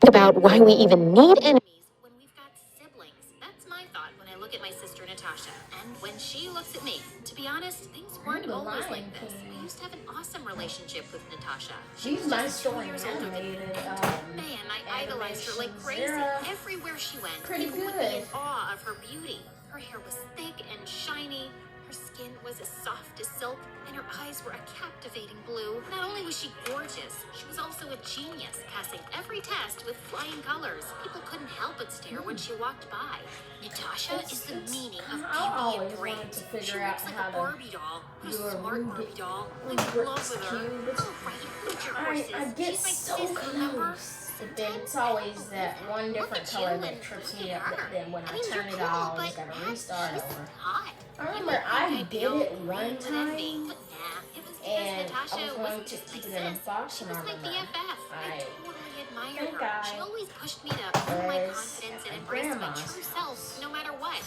about why we even need enemies when we've got siblings. That's my thought when I look at my sister Natasha. And when she looks at me. To be honest, things weren't always like this. We used to have an awesome relationship with Natasha. She's my story animated. Man, I idolized her like crazy. Everywhere she went, people would be in awe of her beauty. Her hair was thick and shiny. Her skin was as soft as silk, and her eyes were a captivating blue. Not only was she gorgeous, she was also a genius, passing every test with flying colors. People couldn't help but stare when she walked by. Natasha is the meaning of beauty and brains. She looks like a Barbie doll, a smart Barbie doll. I'm in love with her. Oh, right, put your horses. I get She's my so sister, remember? But then it's always that one different color that trips me up, but then when I turn it on, I always gotta restart over. I remember I did it one time, and I was going to keep it in a box, and I remember I think she always pushed me to own my confidence and embrace my true self, no matter what.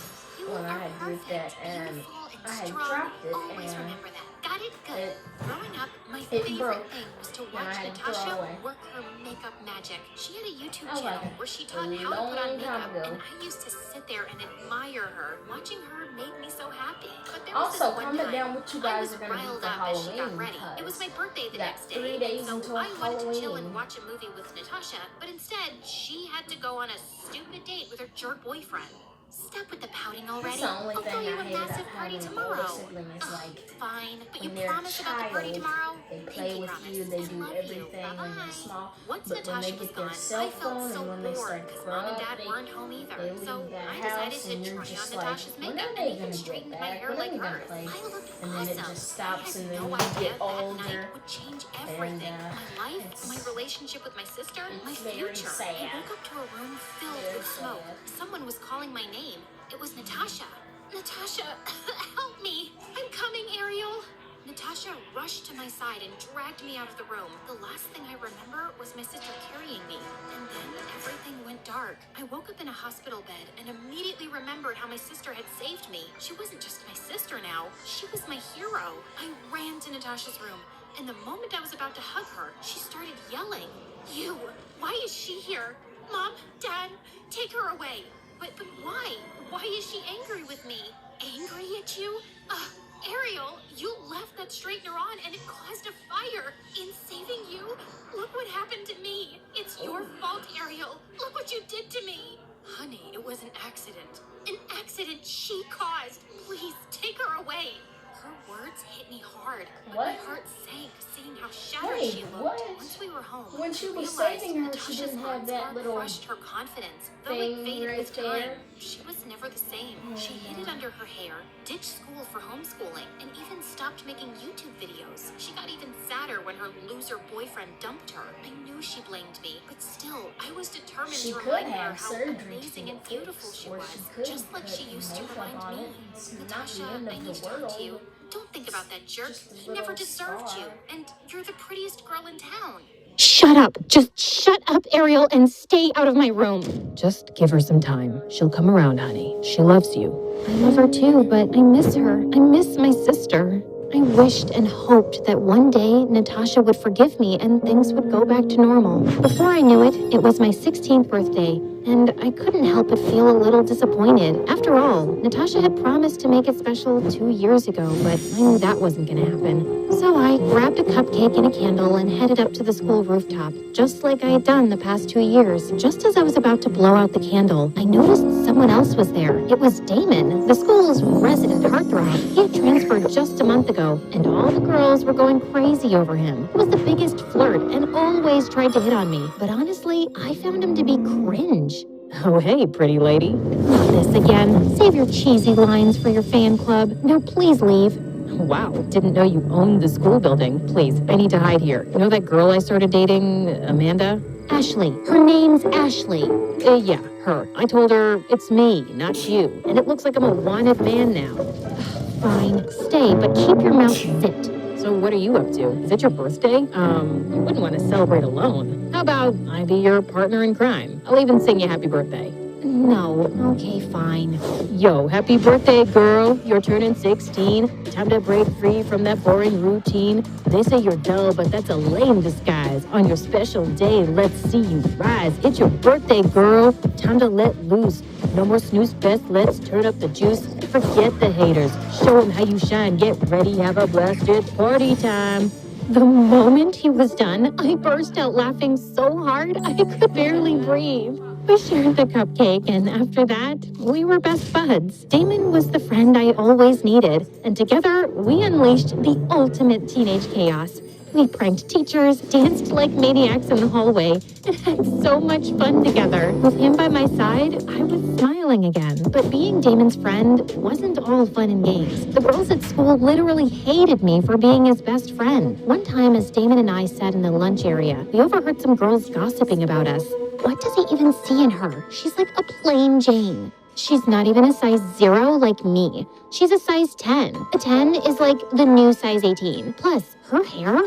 When I had grouped it, and I had dropped it, always and remember that. Got it good. Growing up, my favorite thing was to watch Natasha work her makeup magic. She had a YouTube channel where she taught how to put on makeup, and I used to sit there and admire her. Watching her made me so happy. But there was also, this one comment time, down what you guys are going to do for Halloween, ready. It was my birthday the next day, 3 days so until I wanted to chill Halloween. and watch a movie with Natasha, but instead, she had to go on a stupid date with her jerk boyfriend. Stop with the pouting already. That's the only I'll thing throw you I a hate about massive party having an tomorrow. older sibling is like, Fine, but you when they're a promise about the party child, tomorrow? they play with you, they do everything when they're small. But when they get their cell phone and when they start to grow up, they leave leave that house and you're just like, when are they going to get back? When are they going to play? And then it just stops and then you get older. Would change And everything. My life, my relationship with my sister, my very future. sad. I woke up to a room filled Very with smoke. sad. Someone was calling my name. It was Natasha. Natasha, help me. I'm coming, Ariel. Natasha rushed to my side and dragged me out of the room. The last thing I remember was my sister carrying me. And then everything went dark. I woke up in a hospital bed and immediately remembered how my sister had saved me. She wasn't just my sister now. She was my hero. I ran to Natasha's room, and the moment I was about to hug her, she started yelling. You! Why is she here? Mom, Dad, take her away. But why? Why is she angry with me? Angry at you? Ariel, you left that straightener on and it caused a fire. In saving you, look what happened to me. It's your fault, Ariel. Look what you did to me. Honey, it was an accident. An accident she caused. Please, take her away. Her words hit me hard, but my heart sank seeing how shattered she looked. Once we were home, When she was I realized saving her, she Natasha's didn't have months that little crushed her confidence. Though thing it faded right with time, there. she was never the same. She hid it under her hair, ditched school for homeschooling, and even stopped making YouTube videos. She got even sadder when her loser boyfriend dumped her. I knew she blamed me, but still, I was determined She to could remind her have how surgery amazing to and beautiful she or was, she could just like she put used to makeup remind on me. it. It's not the Natasha, end of I the need to talk to you. world. Don't think about that jerk. Just a He never little deserved scar. you, and you're the prettiest girl in town. Shut up. Just shut up, Ariel, and stay out of my room. Just give her some time. She'll come around, honey. She loves you. I love her too, but I miss her. I miss my sister. I wished and hoped that one day Natasha would forgive me and things would go back to normal. Before I knew it, it was my 16th birthday, and I couldn't help but feel a little disappointed. After all, Natasha had promised to make it special 2 years ago, but I knew that wasn't going to happen. So I grabbed a cupcake and a candle and headed up to the school rooftop, just like I had done the past 2 years. Just as I was about to blow out the candle, I noticed someone else was there. It was Damon, the school's resident heartthrob. He had transferred just a month ago, and all the girls were going crazy over him. He was the biggest flirt and always tried to hit on me. But honestly, I found him to be cringe. Oh, hey, pretty lady. Not this again. Save your cheesy lines for your fan club. Now please leave. Wow, didn't know you owned the school building. Please, I need to hide here. You know that girl I started dating, Amanda? Ashley. Her name's Ashley. Yeah, her. I told her it's me, not you. And it looks like I'm a wanted man now. Fine, stay, but keep your mouth zipped. So what are you up to? Is it your birthday? You wouldn't want to celebrate alone. How about I be your partner in crime? I'll even sing you happy birthday. no. Okay, fine. Yo, happy birthday, girl. You're turning 16. Time to break free from that boring routine. They say you're dull, but that's a lame disguise. On your special day, let's see you rise. It's your birthday, girl. Time to let loose. No more snooze fest, let's turn up the juice. Forget the haters. Show them how you shine. Get ready, have a blast. It's party time. The moment he was done, I burst out laughing so hard I could barely breathe. We shared the cupcake, and after that, we were best buds. Damon was the friend I always needed, and together, we unleashed the ultimate teenage chaos. We pranked teachers, danced like maniacs in the hallway, and had so much fun together. With him by my side, I was smiling again. But being Damon's friend wasn't all fun and games. The girls at school literally hated me for being his best friend. One time, as Damon and I sat in the lunch area, we overheard some girls gossiping about us. What does he even see in her? She's like a plain Jane. She's not even a size 0 like me. She's a size 10. A 10 is like the new size 18. Plus, her hair,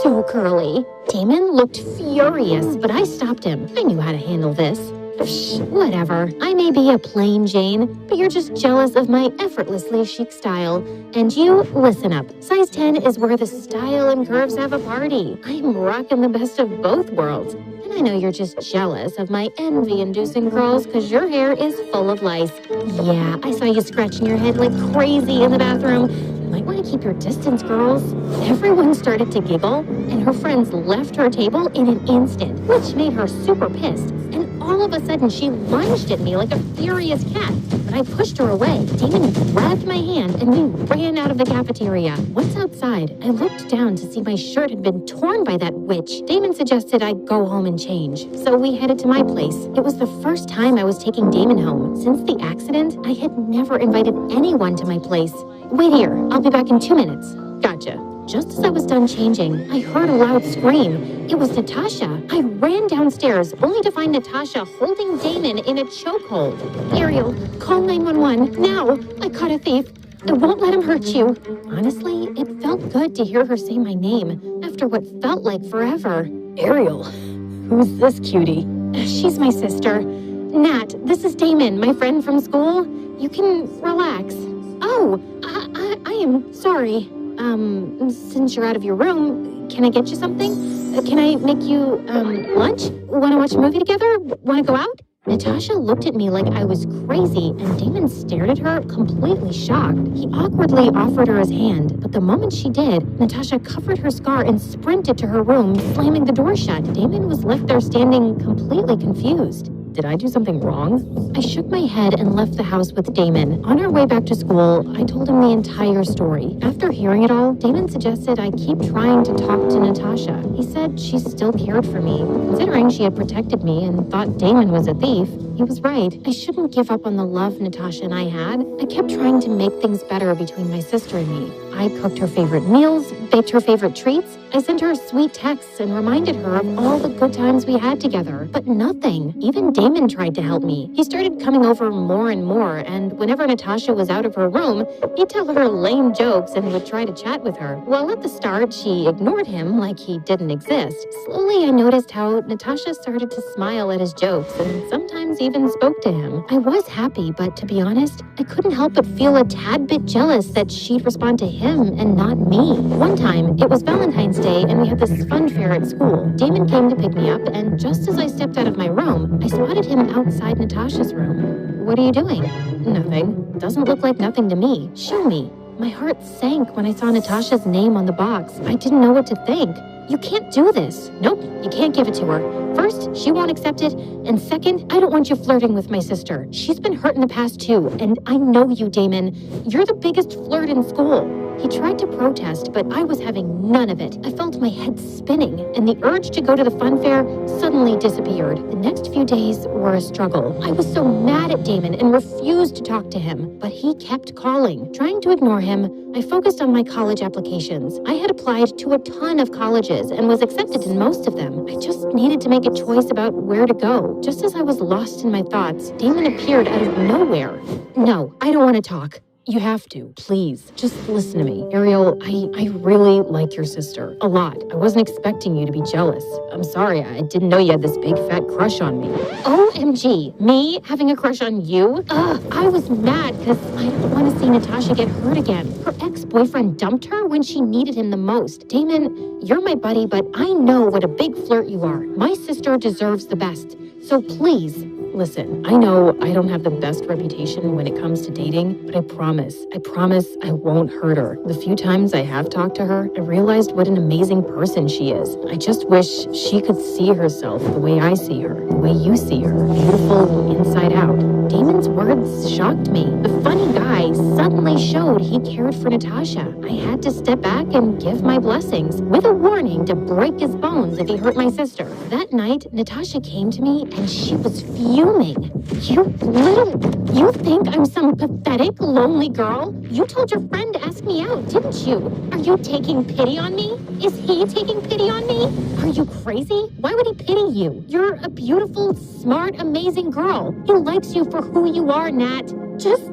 so curly. Damon looked furious, but I stopped him. I knew how to handle this. Psh, whatever. I may be a plain Jane, but you're just jealous of my effortlessly chic style. And you, listen up. Size 10 is where the style and curves have a party. I'm rocking the best of both worlds. I know you're just jealous of my envy-inducing curls because your hair is full of lice. Yeah, I saw you scratching your head like crazy in the bathroom. You might want to keep your distance, girls. Everyone started to giggle, and her friends left her table in an instant, which made her super pissed. And all of a sudden, she lunged at me like a furious cat. But I pushed her away. Damon grabbed my hand, and we ran out of the cafeteria. Once outside, I looked down to see my shirt had been torn by that witch. Damon suggested I go home and change, so we headed to my place. It was the first time I was taking Damon home. Since the accident, I had never invited anyone to my place. Wait here, I'll be back in 2 minutes. Gotcha. Just as I was done changing, I heard a loud scream. It was Natasha. I ran downstairs, only to find Natasha holding Damon in a chokehold. Ariel, call 911, now! I caught a thief. I won't let him hurt you. Honestly, it felt good to hear her say my name, after what felt like forever. Ariel, who's this cutie? She's my sister. Nat, this is Damon, my friend from school. You can relax. Oh, I am sorry. Since you're out of your room, can I get you something? Can I make you, lunch? Want to watch a movie together? Want to go out? Natasha looked at me like I was crazy, and Damon stared at her, completely shocked. He awkwardly offered her his hand, but the moment she did, Natasha covered her scar and sprinted to her room, slamming the door shut. Damon was left there standing, completely confused. Did I do something wrong? I shook my head and left the house with Damon. On our way back to school, I told him the entire story. After hearing it all, Damon suggested I keep trying to talk to Natasha. He said she still cared for me. Considering she had protected me and thought Damon was a thief, he was right. I shouldn't give up on the love Natasha and I had. I kept trying to make things better between my sister and me. I cooked her favorite meals, baked her favorite treats. I sent her sweet texts and reminded her of all the good times we had together. But nothing. Even Damon tried to help me. He started coming over more and more, and whenever Natasha was out of her room, he'd tell her lame jokes and would try to chat with her. While at the start, she ignored him like he didn't exist. Slowly, I noticed how Natasha started to smile at his jokes and sometimes even spoke to him. I was happy, but to be honest, I couldn't help but feel a tad bit jealous that she'd respond to him and not me. One time, it was Valentine's Day and we had this fun fair at school. Damon came to pick me up, and just as I stepped out of my room, I spotted him outside Natasha's room. What are you doing? Nothing. Doesn't look like nothing to me. Show me. My heart sank when I saw Natasha's name on the box. I didn't know what to think. You can't do this. Nope, you can't give it to her. First, she won't accept it, and second, I don't want you flirting with my sister. She's been hurt in the past too, and I know you, Damon. You're the biggest flirt in school. He tried to protest, but I was having none of it. I felt my head spinning, and the urge to go to the fun fair suddenly disappeared. The next few days were a struggle. I was so mad at Damon and refused to talk to him, but he kept calling. Trying to ignore him, I focused on my college applications. I had applied to a ton of colleges and was accepted in most of them. I just needed to make a choice about where to go. Just as I was lost in my thoughts, Damon appeared out of nowhere. No, I don't want to talk. You have to, please. Just listen to me. Ariel, I really like your sister. A lot. I wasn't expecting you to be jealous. I'm sorry, I didn't know you had this big fat crush on me. OMG, me having a crush on you? I was mad because I don't want to see Natasha get hurt again. Her ex-boyfriend dumped her when she needed him the most. Damon, you're my buddy, but I know what a big flirt you are. My sister deserves the best. So please, listen, I know I don't have the best reputation when it comes to dating, but I promise I won't hurt her. The few times I have talked to her, I realized what an amazing person she is. I just wish she could see herself the way I see her, the way you see her, beautiful inside out. Damon's words shocked me. The funny guy suddenly showed he cared for Natasha. I had to step back and give my blessings, with a warning to break his bones if he hurt my sister. That night, Natasha came to me and she was fuming. You think I'm some pathetic, lonely girl? You told your friend to ask me out, didn't you? Are you taking pity on me? Is he taking pity on me? Are you crazy? Why would he pity you? You're a beautiful, smart, amazing girl. He likes you for who you are, Nat. Just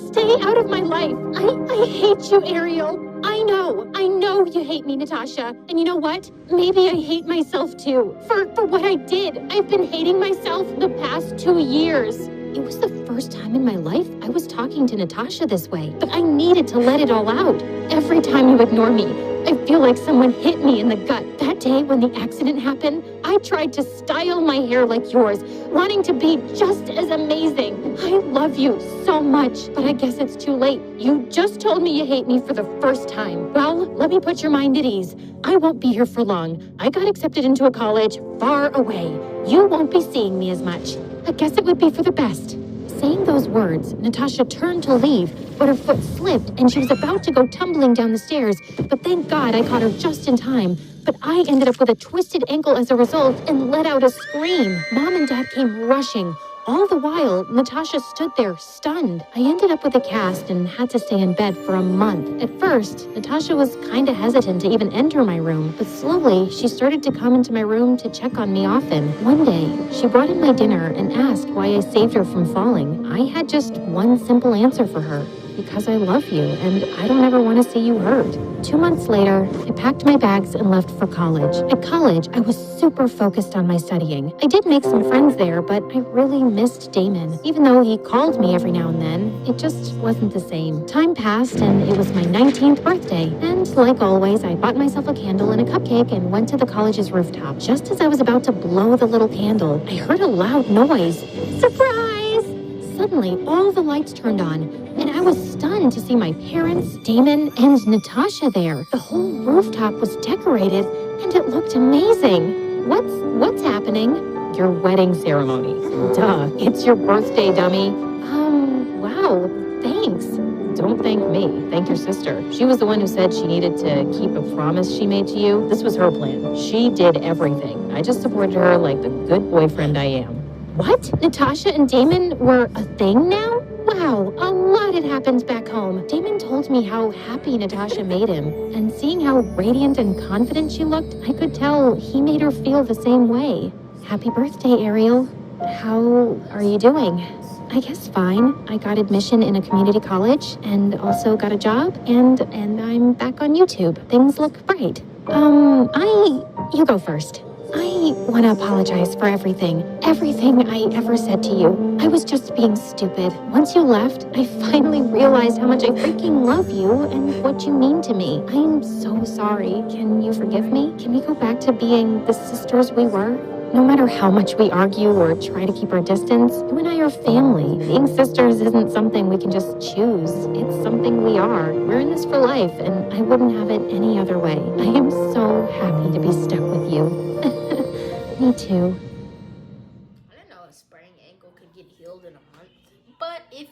stay out of my life. I hate you, Ariel. I know you hate me, Natasha. And you know what? Maybe I hate myself too. For what I did. I've been hating myself the past 2 years. It was the first time in my life I was talking to Natasha this way, but I needed to let it all out. Every time you ignore me, I feel like someone hit me in the gut. That day when the accident happened, I tried to style my hair like yours, wanting to be just as amazing. I love you so much, but I guess it's too late. You just told me you hate me for the first time. Well, let me put your mind at ease. I won't be here for long. I got accepted into a college far away. You won't be seeing me as much. I guess it would be for the best. Saying those words, Natasha turned to leave, but her foot slipped and she was about to go tumbling down the stairs. But thank God I caught her just in time. But I ended up with a twisted ankle as a result and let out a scream. Mom and Dad came rushing. All the while, Natasha stood there, stunned. I ended up with a cast and had to stay in bed for a month. At first, Natasha was kind of hesitant to even enter my room, but slowly, she started to come into my room to check on me often. One day, she brought in my dinner and asked why I saved her from falling. I had just one simple answer for her. Because I love you, and I don't ever want to see you hurt. 2 months later, I packed my bags and left for college. At college, I was super focused on my studying. I did make some friends there, but I really missed Damon. Even though he called me every now and then, it just wasn't the same. Time passed, and it was my 19th birthday. And like always, I bought myself a candle and a cupcake and went to the college's rooftop. Just as I was about to blow the little candle, I heard a loud noise. Surprise! Suddenly, all the lights turned on, and I was stunned to see my parents, Damon, and Natasha there. The whole rooftop was decorated, and it looked amazing. What's happening? Your wedding ceremony. Duh, it's your birthday, dummy. Wow, thanks. Don't thank me. Thank your sister. She was the one who said she needed to keep a promise she made to you. This was her plan. She did everything. I just supported her like the good boyfriend I am. What? Natasha and Damon were a thing now? Wow, a lot had happened back home. Damon told me how happy Natasha made him, and seeing how radiant and confident she looked, I could tell he made her feel the same way. Happy birthday, Ariel. How are you doing? I guess fine. I got admission in a community college and also got a job, and I'm back on YouTube. Things look bright. You go first. I want to apologize for everything I ever said to you. I was just being stupid. Once you left, I finally realized how much I freaking love you and what you mean to me. I'm so sorry. Can you forgive me? Can we go back to being the sisters we were? No matter how much we argue or try to keep our distance, you and I are family. Being sisters isn't something we can just choose. It's something we are. We're in this for life, and I wouldn't have it any other way. I am so happy to be stuck with you. Me too. I didn't know a sprained ankle could get healed in a month, but if